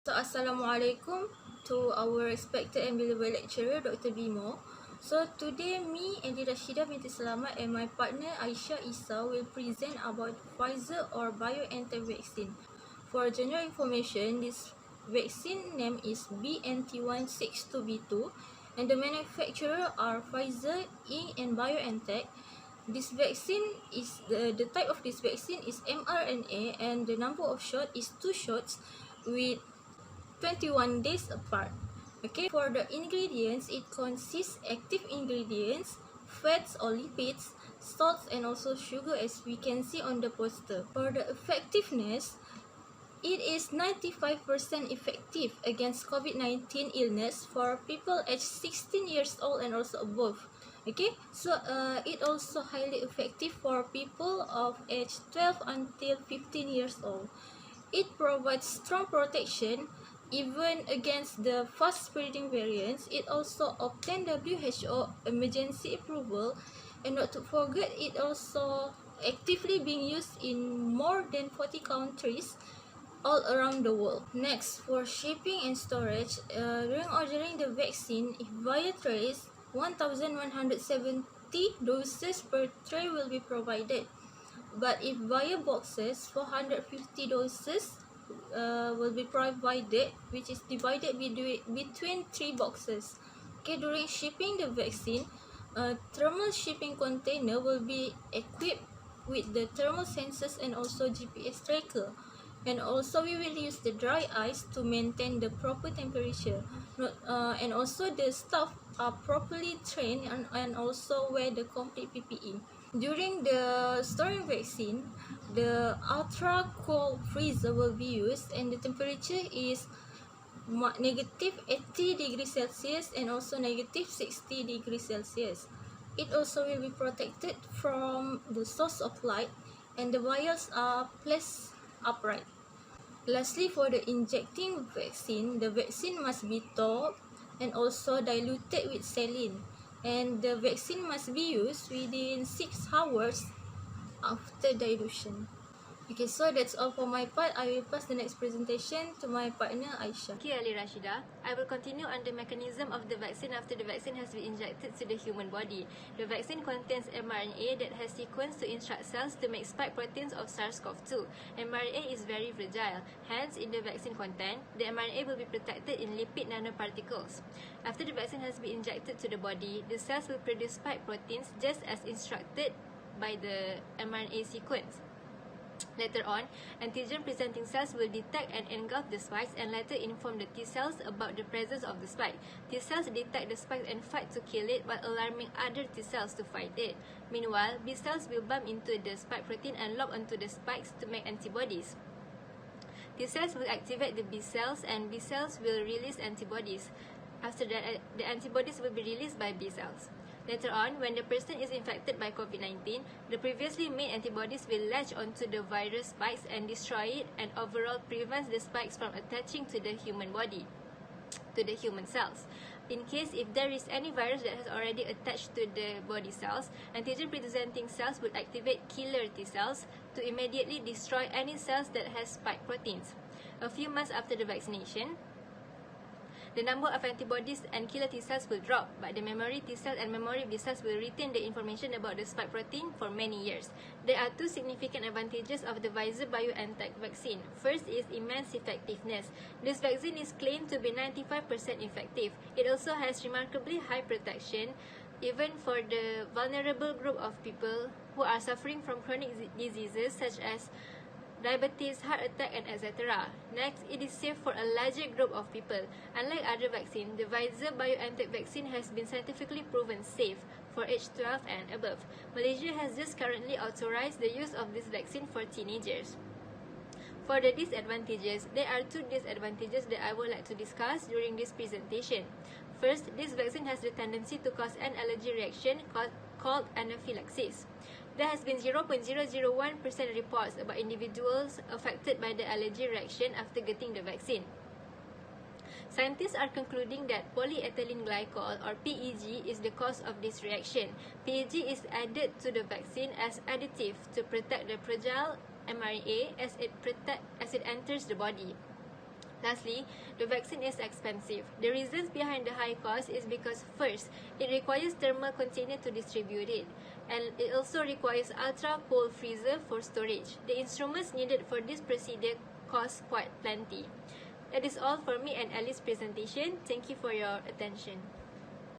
So, Assalamualaikum to our respected and beloved lecturer, Dr. Bimo. So, today me, Edi Rashida binti Selamat and my partner Aisyah Isa will present about Pfizer or Biontech vaccine. For general information, this vaccine name is BNT162B2 and the manufacturer are Pfizer, Inc. and Biontech. This vaccine is the type of this vaccine is mRNA and the number of shots is 2 shots with 21 days apart. Okay, for the ingredients, it consists active ingredients, fats or lipids, salts and also sugar as we can see on the poster. For the effectiveness, it is 95% effective against COVID-19 illness for people aged 16 years old and also above. Okay, so it also highly effective for people of age 12 until 15 years old. It provides strong protection even against the fast spreading variants. It also obtained WHO emergency approval, and not to forget, it also actively being used in more than 40 countries all around the world. Next, for shipping and storage, during ordering the vaccine, if via trays, 1,170 doses per tray will be provided. But if via boxes, 450 doses will be provided, which is divided between 3 boxes. Okay, during shipping the vaccine, a thermal shipping container will be equipped with the thermal sensors and also GPS tracker. And also we will use the dry ice to maintain the proper temperature. And also the staff are properly trained and also wear the complete PPE. During the storing vaccine, the ultra cold freezer will be used and the temperature is negative 80 degrees Celsius and also negative 60 degrees Celsius. It also will be protected from the source of light and the vials are placed upright. Lastly, for the injecting vaccine, the vaccine must be thawed and also diluted with saline, and the vaccine must be used within 6 hours after dilution. Okay, so that's all for my part. I will pass the next presentation to my partner Aisyah. Thank you, Ali Rashida. I will continue on the mechanism of the vaccine after the vaccine has been injected to the human body. The vaccine contains mRNA that has sequenced to instruct cells to make spike proteins of SARS-CoV-2. mRNA is very fragile. Hence, in the vaccine content, the mRNA will be protected in lipid nanoparticles. After the vaccine has been injected to the body, the cells will produce spike proteins just as instructed by the mRNA sequence. Later on, antigen-presenting cells will detect and engulf the spikes and later inform the T cells about the presence of the spike. T cells detect the spike and fight to kill it while alarming other T cells to fight it. Meanwhile, B cells will bump into the spike protein and lock onto the spikes to make antibodies. T cells will activate the B cells and B cells will release antibodies. After that, the antibodies will be released by B cells. Later on, when the person is infected by COVID-19, the previously made antibodies will latch onto the virus spikes and destroy it, and overall prevents the spikes from attaching to the human body, to the human cells. In case if there is any virus that has already attached to the body cells, antigen-presenting cells will activate killer T cells to immediately destroy any cells that has spike proteins. A few months after the vaccination, the number of antibodies and killer T cells will drop, but the memory T cells and memory B cells will retain the information about the spike protein for many years. There are two significant advantages of the Pfizer BioNTech vaccine. First is immense effectiveness. This vaccine is claimed to be 95% effective. It also has remarkably high protection, even for the vulnerable group of people who are suffering from chronic diseases such as diabetes, heart attack, and etc. Next, it is safe for a larger group of people. Unlike other vaccines, the Pfizer BioNTech vaccine has been scientifically proven safe for age 12 and above. Malaysia has just currently authorized the use of this vaccine for teenagers. For the disadvantages, there are two disadvantages that I would like to discuss during this presentation. First, this vaccine has the tendency to cause an allergy reaction called anaphylaxis. There has been 0.001% reports about individuals affected by the allergy reaction after getting the vaccine. Scientists are concluding that polyethylene glycol or PEG is the cause of this reaction. PEG is added to the vaccine as additive to protect the fragile mRNA as it enters the body. Lastly, the vaccine is expensive. The reasons behind the high cost is because first, it requires thermal container to distribute it, and it also requires ultra-cold freezer for storage. The instruments needed for this procedure cost quite plenty. That is all for me and Alice's presentation. Thank you for your attention.